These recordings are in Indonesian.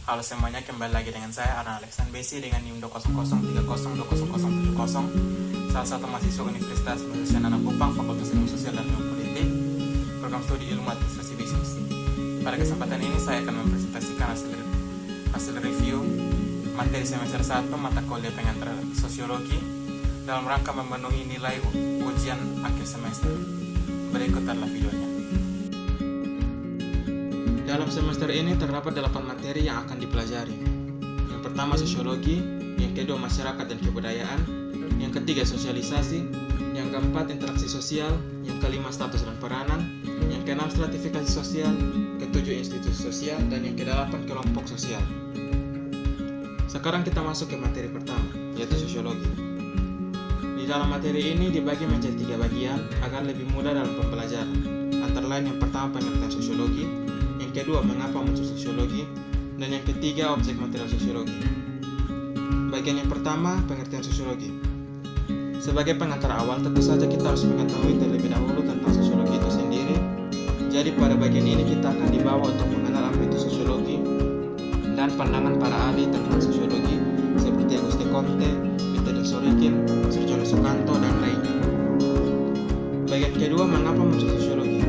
Halo semuanya, kembali lagi dengan saya Arna Alexan Besi dengan NIM 200302070. Salah satu mahasiswa Universitas Indonesia Nana Kupang, Fakultas Ilmu Sosial dan Ilmu Politik, program studi Ilmu Administrasi Bisnis. Pada kesempatan ini saya akan mempresentasikan hasil review materi semester 1 mata kuliah pengantar sosiologi dalam rangka memenuhi nilai ujian akhir semester. Berikut adalah videonya. Dalam semester ini terdapat 8 materi yang akan dipelajari. Yang pertama sosiologi, yang kedua masyarakat dan kebudayaan, yang ketiga sosialisasi, yang keempat interaksi sosial, yang kelima status dan peranan, yang keenam stratifikasi sosial, ketujuh institusi sosial, dan yang kedelapan kelompok sosial. Sekarang kita masuk ke materi pertama, yaitu sosiologi. Di dalam materi ini dibagi menjadi 3 bagian agar lebih mudah dalam pembelajaran. Antara lain yang pertama pengertian sosiologi, yang kedua mengapa muncul sosiologi, dan yang ketiga objek material sosiologi. Bagian yang pertama pengertian sosiologi. Sebagai pengantar awal tentu saja kita harus mengetahui terlebih dahulu tentang sosiologi itu sendiri. Jadi pada bagian ini kita akan dibawa untuk mengenal apa itu sosiologi dan pandangan para ahli tentang sosiologi seperti Auguste Comte, Peter Sorikin, Surjono Sukanto, dan lainnya. Bagian kedua mengapa muncul sosiologi.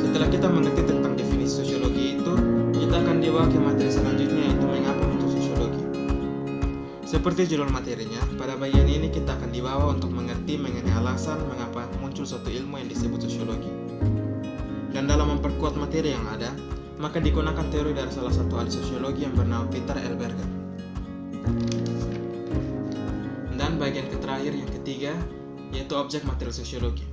Setelah kita mengerti tentang definisi sosiologi itu, kita akan dibawa ke materi selanjutnya yaitu mengapa muncul sosiologi. Seperti judul materinya, pada bagian ini kita akan dibawa untuk mengerti mengenai alasan mengapa muncul suatu ilmu yang disebut sosiologi. Dan dalam memperkuat materi yang ada, maka digunakan teori dari salah satu ahli sosiologi yang bernama Peter L. Berger. Dan bagian terakhir yang ketiga, yaitu objek material sosiologi.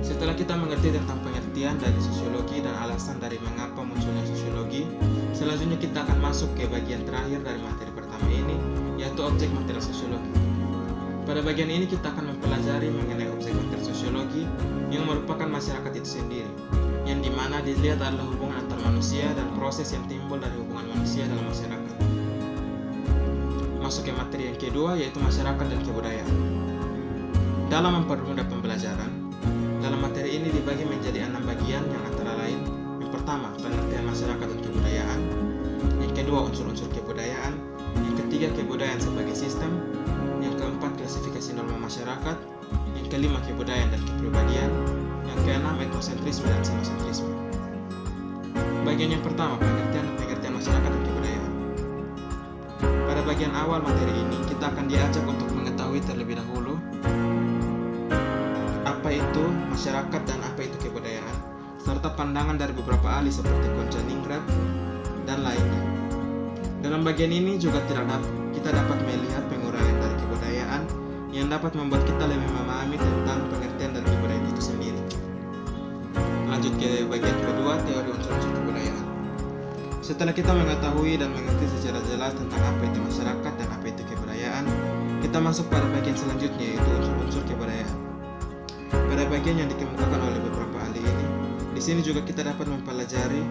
Setelah kita mengerti tentang pengertian dari sosiologi dan alasan dari mengapa munculnya sosiologi, selanjutnya kita akan masuk ke bagian terakhir dari materi pertama ini, yaitu objek material sosiologi. Pada bagian ini kita akan mempelajari mengenai objek material sosiologi yang merupakan masyarakat itu sendiri, yang dimana dilihat adalah hubungan antar manusia dan proses yang timbul dari hubungan manusia dalam masyarakat. Masuk ke materi yang kedua, yaitu masyarakat dan kebudayaan. Dalam mempermudah pembelajaran, dalam materi ini dibagi menjadi 6 bagian yang antara lain: yang pertama, pengertian masyarakat dan kebudayaan, yang kedua, unsur-unsur kebudayaan, yang ketiga, kebudayaan sebagai sistem, yang keempat, klasifikasi norma masyarakat, yang kelima, kebudayaan dan kepribadian, yang keenam, etnosentrisme dan sinosentrisme. Bagian yang pertama, pengertian masyarakat dan kebudayaan. Pada bagian awal materi ini, kita akan diajak untuk mengetahui terlebih dahulu apa itu masyarakat dan apa itu kebudayaan, serta pandangan dari beberapa ahli seperti Konjaningrat dan lainnya. Dalam bagian ini juga kita dapat melihat penguraian dari kebudayaan yang dapat membuat kita lebih memahami tentang pengertian dari kebudayaan itu sendiri. Lanjut ke bagian kedua, teori unsur-unsur kebudayaan. Setelah kita mengetahui dan mengerti secara jelas tentang apa itu masyarakat dan apa itu kebudayaan, kita masuk pada bagian selanjutnya, yaitu unsur-unsur kebudayaan. Pada bagian yang dikemukakan oleh beberapa ahli ini, di sini juga kita dapat mempelajari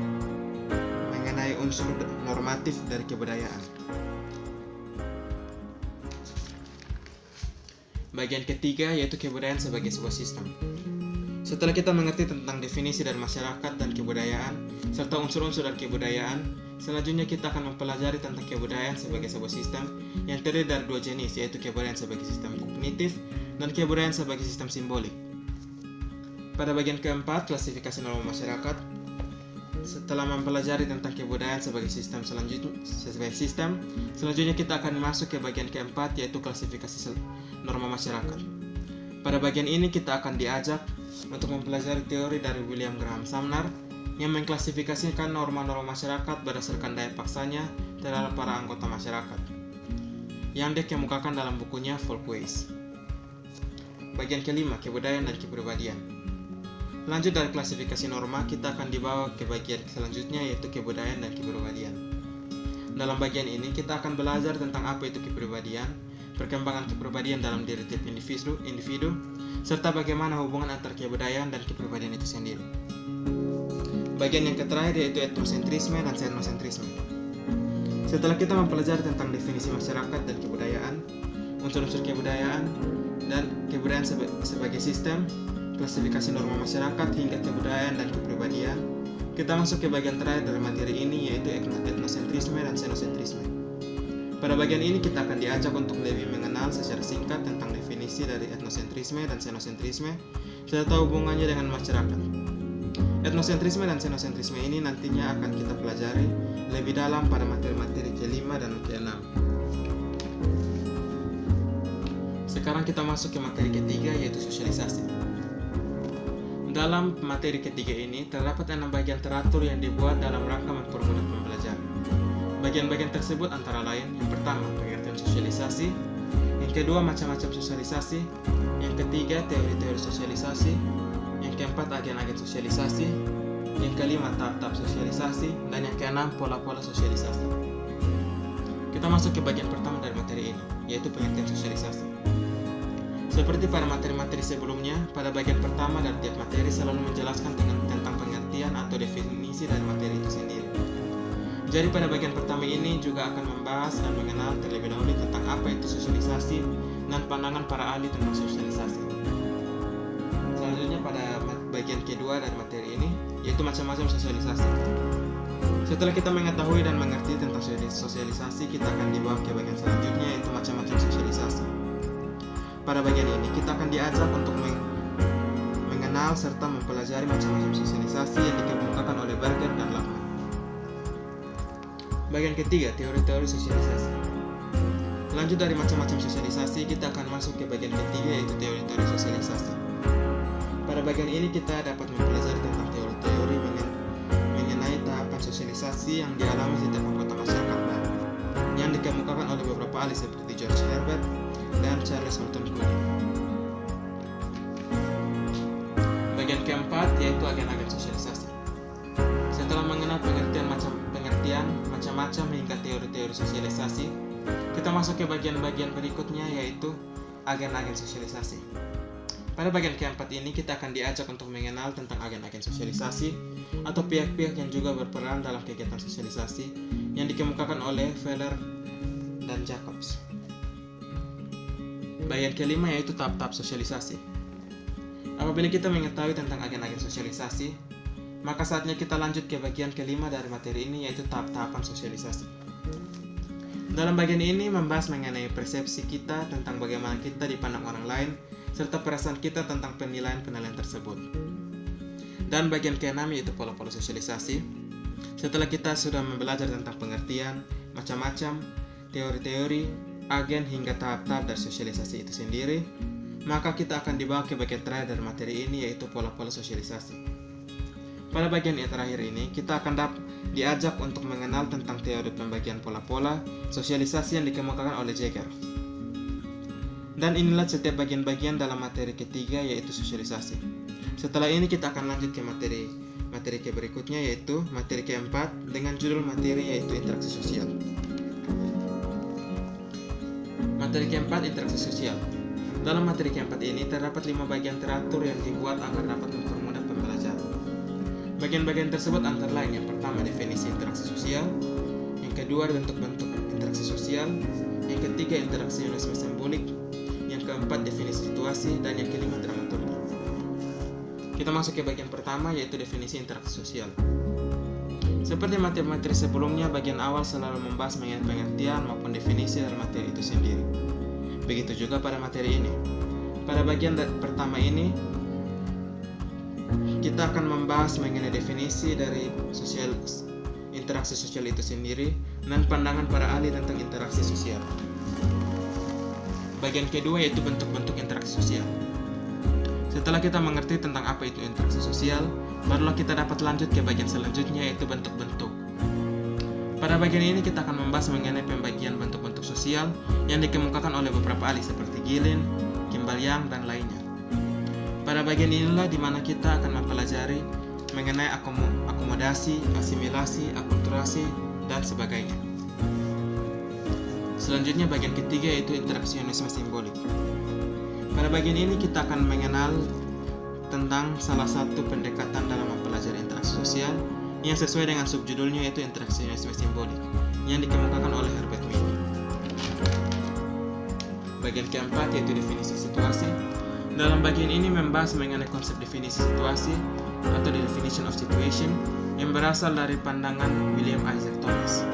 mengenai unsur normatif dari kebudayaan. Bagian ketiga, yaitu kebudayaan sebagai sebuah sistem. Setelah kita mengerti tentang definisi dari masyarakat dan kebudayaan, serta unsur-unsur dari kebudayaan, selanjutnya kita akan mempelajari tentang kebudayaan sebagai sebuah sistem yang terdiri dari 2 jenis, yaitu kebudayaan sebagai sistem kognitif dan kebudayaan sebagai sistem simbolik. Pada bagian keempat, klasifikasi norma masyarakat. Setelah mempelajari tentang kebudayaan sebagai sistem, selanjutnya kita akan masuk ke bagian keempat, yaitu klasifikasi norma masyarakat. Pada bagian ini kita akan diajak untuk mempelajari teori dari William Graham Sumner yang mengklasifikasikan norma-norma masyarakat berdasarkan daya paksanya terhadap para anggota masyarakat, yang dikemukakan dalam bukunya Folkways. Bagian kelima, kebudayaan dan kepribadian. Lanjut dari klasifikasi norma, kita akan dibawa ke bagian selanjutnya, yaitu kebudayaan dan kepribadian. Dalam bagian ini kita akan belajar tentang apa itu kepribadian, perkembangan kepribadian dalam diri tiap individu, serta bagaimana hubungan antara kebudayaan dan kepribadian itu sendiri. Bagian yang terakhir yaitu etnosentrisme dan xenosentrisme. Setelah kita mempelajari tentang definisi masyarakat dan kebudayaan, unsur-unsur kebudayaan, dan kebudayaan sebagai sistem, klasifikasi norma masyarakat hingga kebudayaan dan kepribadian, kita masuk ke bagian terakhir dari materi ini, yaitu etnosentrisme etnosentrisme dan xenosentrisme. Pada bagian ini kita akan diajak untuk lebih mengenal secara singkat tentang definisi dari etnosentrisme dan xenosentrisme serta hubungannya dengan masyarakat. Etnosentrisme dan xenosentrisme ini nantinya akan kita pelajari lebih dalam pada materi-materi ke-5 dan ke-6. Sekarang kita masuk ke materi ketiga, yaitu sosialisasi. Dalam materi ketiga ini terdapat 6 bagian teratur yang dibuat dalam rangka mempermudah pembelajaran. Bagian-bagian tersebut antara lain: yang pertama, pengertian sosialisasi; yang kedua, macam-macam sosialisasi; yang ketiga, teori-teori sosialisasi; yang keempat, agen-agen sosialisasi; yang kelima, tahap-tahap sosialisasi; dan yang keenam, pola-pola sosialisasi. Kita masuk ke bagian pertama dari materi ini, yaitu pengertian sosialisasi. Seperti pada materi-materi sebelumnya, pada bagian pertama dari tiap materi selalu menjelaskan tentang pengertian atau definisi dari materi itu sendiri. Jadi pada bagian pertama ini juga akan membahas dan mengenal terlebih dahulu tentang apa itu sosialisasi dan pandangan para ahli tentang sosialisasi. Selanjutnya pada bagian kedua dari materi ini, yaitu macam-macam sosialisasi. Setelah kita mengetahui dan mengerti tentang sosialisasi, kita akan dibawa ke bagian selanjutnya, yaitu macam-macam sosialisasi. Pada bagian ini, kita akan diajak untuk mengenal serta mempelajari macam-macam sosialisasi yang dikemukakan oleh Berger dan Lachmann. Bagian ketiga, teori-teori sosialisasi. Lanjut dari macam-macam sosialisasi, kita akan masuk ke bagian ketiga, yaitu teori-teori sosialisasi. Pada bagian ini, kita dapat mempelajari tentang teori-teori mengenai tahapan sosialisasi yang dialami setiap anggota masyarakat baru, yang dikemukakan oleh beberapa ahli seperti George Herbert dan Charles Horton Cooley. Bagian keempat, yaitu agen-agen sosialisasi. Setelah mengenal pengertian macam-macam hingga teori-teori sosialisasi, kita masuk ke bagian-bagian berikutnya, yaitu agen-agen sosialisasi. Pada bagian keempat ini, kita akan diajak untuk mengenal tentang agen-agen sosialisasi atau pihak-pihak yang juga berperan dalam kegiatan sosialisasi yang dikemukakan oleh Feller dan Jacobs. Bagian kelima, yaitu tahap-tahap sosialisasi. Apabila kita mengetahui tentang agen-agen sosialisasi, maka saatnya kita lanjut ke bagian kelima dari materi ini, yaitu tahap-tahapan sosialisasi. Dalam bagian ini membahas mengenai persepsi kita tentang bagaimana kita dipandang orang lain, serta perasaan kita tentang penilaian-penilaian tersebut. Dan bagian keenam, yaitu pola-pola sosialisasi. Setelah kita sudah belajar tentang pengertian, macam-macam, teori-teori, agen hingga tahap-tahap dari sosialisasi itu sendiri, maka kita akan dibawa ke bagian terakhir dari materi ini, yaitu pola-pola sosialisasi. Pada bagian yang terakhir ini, kita akan diajak untuk mengenal tentang teori pembagian pola-pola sosialisasi yang dikemukakan oleh Jagger. Dan inilah setiap bagian-bagian dalam materi ketiga, yaitu sosialisasi. Setelah ini kita akan lanjut ke materi ke berikutnya, yaitu materi keempat dengan judul materi, yaitu interaksi sosial. Materi keempat, interaksi sosial. Dalam materi keempat ini terdapat 5 bagian teratur yang dibuat agar dapat mempermudah pembelajaran. Bagian-bagian tersebut antara lain: yang pertama, definisi interaksi sosial; yang kedua, bentuk-bentuk interaksi sosial; yang ketiga, interaksionisme simbolik; yang keempat, definisi situasi; dan yang kelima, dramaturgi. Kita masuk ke bagian pertama, yaitu definisi interaksi sosial. Seperti materi-materi sebelumnya, bagian awal selalu membahas mengenai pengertian maupun definisi dari materi itu sendiri. Begitu juga pada materi ini. Pada bagian pertama ini, kita akan membahas mengenai definisi dari interaksi sosial itu sendiri dan pandangan para ahli tentang interaksi sosial. Bagian kedua, yaitu bentuk-bentuk interaksi sosial. Setelah kita mengerti tentang apa itu interaksi sosial, barulah kita dapat lanjut ke bagian selanjutnya, yaitu bentuk-bentuk. Pada bagian ini kita akan membahas mengenai pembagian bentuk-bentuk sosial yang dikemukakan oleh beberapa ahli seperti Gillen, Kimball Young, dan lainnya. Pada bagian inilah di mana kita akan mempelajari mengenai akomodasi, asimilasi, akulturasi, dan sebagainya. Selanjutnya bagian ketiga, yaitu interaksionisme simbolik. Pada bagian ini kita akan mengenal tentang salah satu pendekatan dalam mempelajari interaksi sosial yang sesuai dengan subjudulnya, yaitu interaksionisme simbolik, yang dikemukakan oleh Herbert Mead. Bagian keempat, yaitu definisi situasi. Dalam bagian ini membahas mengenai konsep definisi situasi atau the definition of situation yang berasal dari pandangan William Isaac Thomas.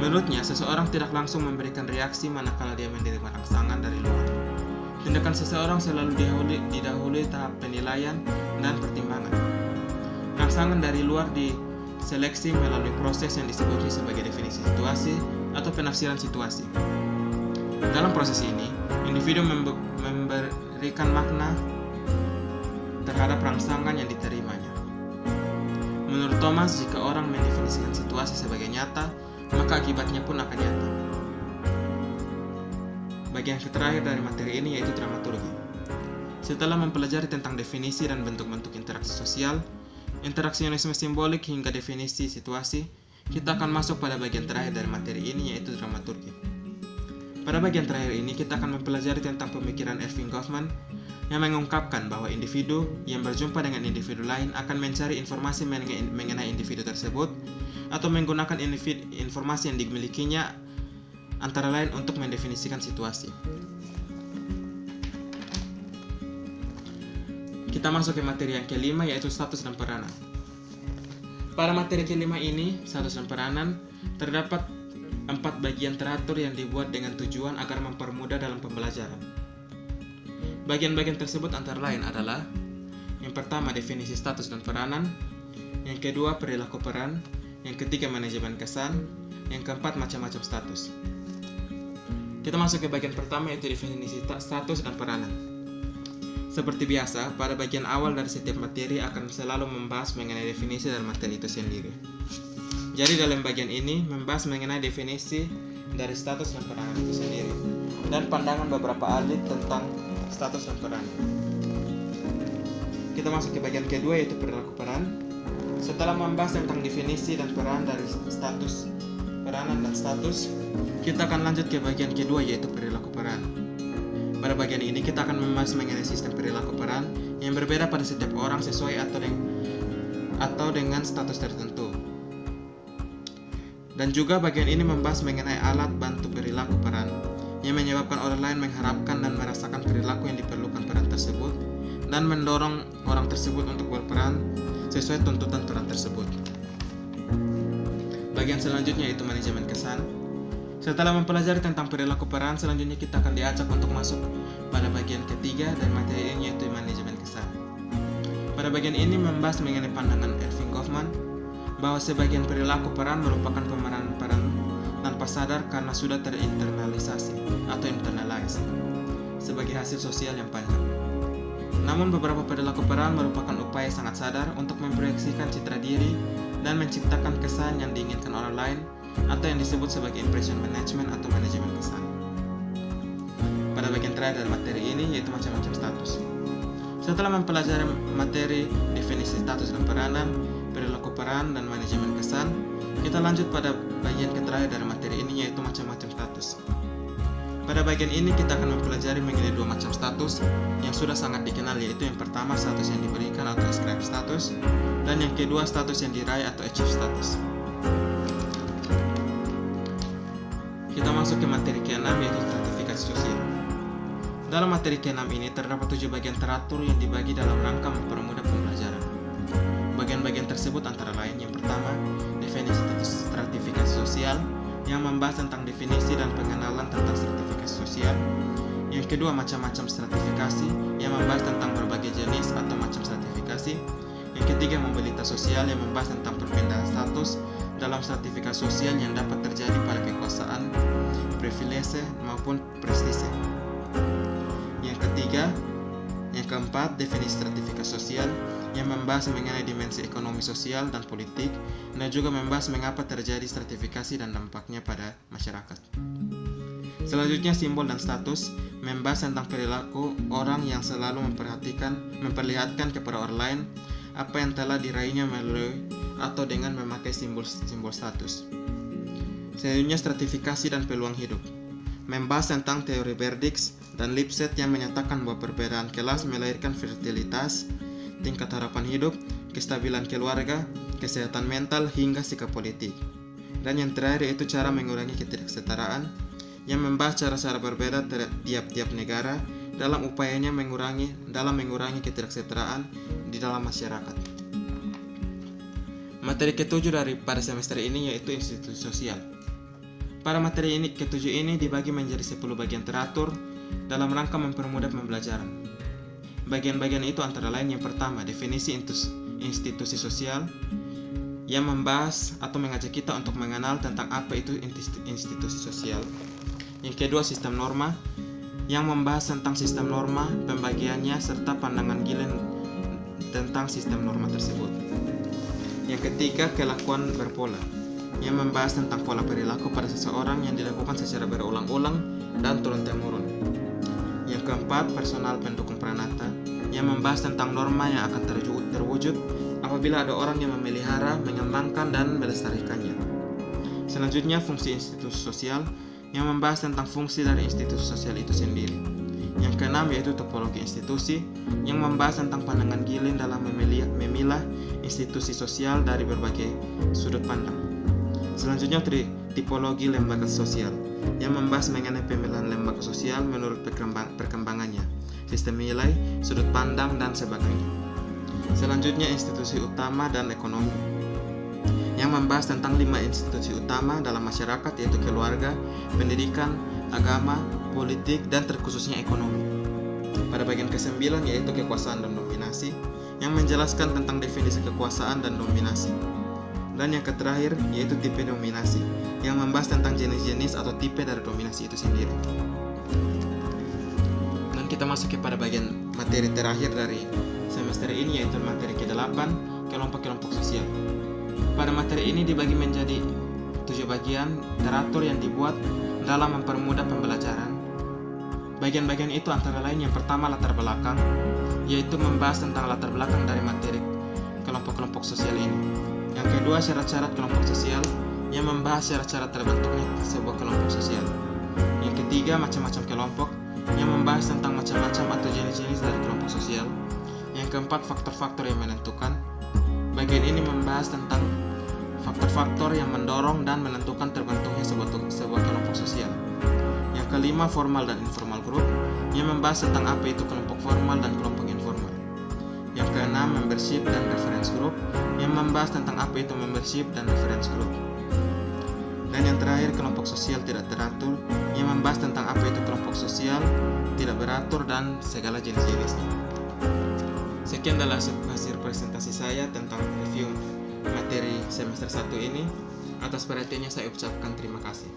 Menurutnya, seseorang tidak langsung memberikan reaksi manakala dia menerima rangsangan dari luar. Tindakan seseorang selalu didahului tahap penilaian dan pertimbangan. Rangsangan dari luar diseleksi melalui proses yang disebut sebagai definisi situasi atau penafsiran situasi. Dalam proses ini, individu memberikan makna terhadap rangsangan yang diterimanya. Menurut Thomas, jika orang mendefinisikan situasi sebagai nyata, maka akibatnya pun akan nyata. Bagian terakhir dari materi ini yaitu dramaturgi. Setelah mempelajari tentang definisi dan bentuk-bentuk interaksi sosial, interaksionisme simbolik hingga definisi situasi, kita akan masuk pada bagian terakhir dari materi ini yaitu dramaturgi. Pada bagian terakhir ini kita akan mempelajari tentang pemikiran Erving Goffman yang mengungkapkan bahwa individu yang berjumpa dengan individu lain akan mencari informasi mengenai individu tersebut atau menggunakan informasi yang dimilikinya antara lain untuk mendefinisikan situasi. Kita masuk ke materi yang kelima yaitu status dan peranan. Pada materi kelima ini, status dan peranan, terdapat 4 bagian teratur yang dibuat dengan tujuan agar mempermudah dalam pembelajaran. Bagian-bagian tersebut antara lain adalah: yang pertama definisi status dan peranan, yang kedua perilaku peran, yang ketiga manajemen kesan, yang keempat macam-macam status. Kita masuk ke bagian pertama yaitu definisi status dan peranan. Seperti biasa, pada bagian awal dari setiap materi akan selalu membahas mengenai definisi dari materi itu sendiri. Jadi dalam bagian ini membahas mengenai definisi dari status dan peranan itu sendiri dan pandangan beberapa ahli tentang status dan peranan. Kita masuk ke bagian kedua yaitu perilaku peran. Setelah membahas tentang definisi dan peran dari status, peranan dan status, kita akan lanjut ke bagian kedua yaitu perilaku peran. Pada bagian ini kita akan membahas mengenai sistem perilaku peran yang berbeda pada setiap orang sesuai atau dengan status tertentu. Dan juga bagian ini membahas mengenai alat bantu perilaku peran yang menyebabkan orang lain mengharapkan dan merasakan perilaku yang diperlukan peran tersebut dan mendorong orang tersebut untuk berperan sesuai tuntutan peran tersebut. Bagian selanjutnya yaitu manajemen kesan. Setelah mempelajari tentang perilaku peran, selanjutnya kita akan diajak untuk masuk pada bagian ketiga dari materi ini yaitu manajemen kesan. Pada bagian ini membahas mengenai pandangan Erving Goffman bahwa sebagian perilaku peran merupakan pemeranan peran tanpa sadar karena sudah terinternalisasi atau internalized sebagai hasil sosial yang panjang. Namun beberapa perilaku peran merupakan upaya sangat sadar untuk memproyeksikan citra diri dan menciptakan kesan yang diinginkan orang lain atau yang disebut sebagai impression management atau manajemen kesan. Pada bagian terakhir dari materi ini yaitu macam-macam status. Setelah mempelajari materi definisi status dan peranan, perilaku peran dan manajemen kesan, kita lanjut pada bagian terakhir dari materi ini yaitu macam-macam status. Pada bagian ini kita akan mempelajari mengenai 2 macam status yang sudah sangat dikenal yaitu yang pertama status yang diberikan atau ascribed status dan yang kedua status yang diraih atau achieved status. Kita masuk ke materi ke-6 yaitu stratifikasi sosial. Dalam materi ke-6 ini terdapat 7 bagian teratur yang dibagi dalam rangka mempermudah pembelajaran. Bagian-bagian tersebut antara lain yang pertama definisi stratifikasi sosial yang membahas tentang definisi dan pengenalan tentang stratifikasi sosial. Yang kedua macam-macam stratifikasi yang membahas tentang berbagai jenis atau macam stratifikasi. Yang ketiga mobilitas sosial yang membahas tentang perpindahan status dalam stratifikasi sosial yang dapat terjadi pada kekuasaan, privilege maupun prestise. Yang keempat definisi stratifikasi sosial yang membahas mengenai dimensi ekonomi sosial dan politik dan juga membahas mengapa terjadi stratifikasi dan dampaknya pada masyarakat. Selanjutnya simbol dan status membahas tentang perilaku orang yang selalu memperlihatkan kepada orang lain apa yang telah diraihnya melalui atau dengan memakai simbol status. Selanjutnya stratifikasi dan peluang hidup membahas tentang teori Berdix dan Lipset yang menyatakan bahwa perbedaan kelas melahirkan fertilitas, tingkat harapan hidup, kestabilan keluarga, kesehatan mental, hingga sikap politik. Dan yang terakhir yaitu cara mengurangi ketidaksetaraan yang membahas cara-cara berbeda tiap-tiap negara dalam upayanya mengurangi ketidaksetaraan di dalam masyarakat. Materi ke-7 pada semester ini yaitu institusi sosial. Pada materi ini ketujuh ini dibagi menjadi 10 bagian teratur dalam rangka mempermudah pembelajaran. Bagian-bagian itu antara lain yang pertama, definisi institusi sosial yang membahas atau mengajak kita untuk mengenal tentang apa itu institusi sosial. Yang kedua, sistem norma yang membahas tentang sistem norma, pembagiannya, serta pandangan Gillen tentang sistem norma tersebut. Yang ketiga, kelakuan berpola yang membahas tentang pola perilaku pada seseorang yang dilakukan secara berulang-ulang dan turun-temurun. Yang keempat, personal pendukung pranata yang membahas tentang norma yang akan terwujud apabila ada orang yang memelihara, mengembangkan, dan melestarikannya. Selanjutnya, fungsi institusi sosial yang membahas tentang fungsi dari institusi sosial itu sendiri. Yang keenam yaitu topologi institusi yang membahas tentang pandangan Gillen dalam memilah institusi sosial dari berbagai sudut pandang. Selanjutnya, tipologi lembaga sosial yang membahas mengenai pemilihan lembaga sosial menurut perkembangannya, sistem nilai, sudut pandang, dan sebagainya. Selanjutnya, institusi utama dan ekonomi yang membahas tentang 5 institusi utama dalam masyarakat, yaitu keluarga, pendidikan, agama, politik, dan terkhususnya ekonomi. Pada bagian ke-9 yaitu kekuasaan dan dominasi yang menjelaskan tentang definisi kekuasaan dan dominasi. Dan yang terakhir yaitu tipe dominasi yang membahas tentang jenis-jenis atau tipe dari dominasi itu sendiri. Dan kita masuk kepada bagian materi terakhir dari semester ini, yaitu materi ke-8, kelompok-kelompok sosial. Pada materi ini dibagi menjadi 7 bagian teratur yang dibuat dalam mempermudah pembelajaran. Bagian-bagian itu antara lain yang pertama, latar belakang, yaitu membahas tentang latar belakang dari materi kelompok-kelompok sosial ini. Yang kedua, syarat-syarat kelompok sosial yang membahas syarat-syarat terbentuknya sebuah kelompok sosial. Yang ketiga, macam-macam kelompok yang membahas tentang macam-macam atau jenis-jenis dari kelompok sosial. Yang keempat, faktor-faktor yang menentukan. Bagian ini membahas tentang faktor-faktor yang mendorong dan menentukan terbentuknya sebuah kelompok sosial. Yang kelima, formal dan informal group yang membahas tentang apa itu kelompok formal dan kelompok informal. Yang keenam, membership dan reference group yang membahas tentang apa itu membership dan reference group. Dan yang terakhir, kelompok sosial tidak teratur yang membahas tentang apa itu kelompok sosial tidak beratur dan segala jenis-jenisnya. Sekian adalah hasil presentasi saya tentang review materi semester 1 ini. Atas perhatiannya saya ucapkan terima kasih.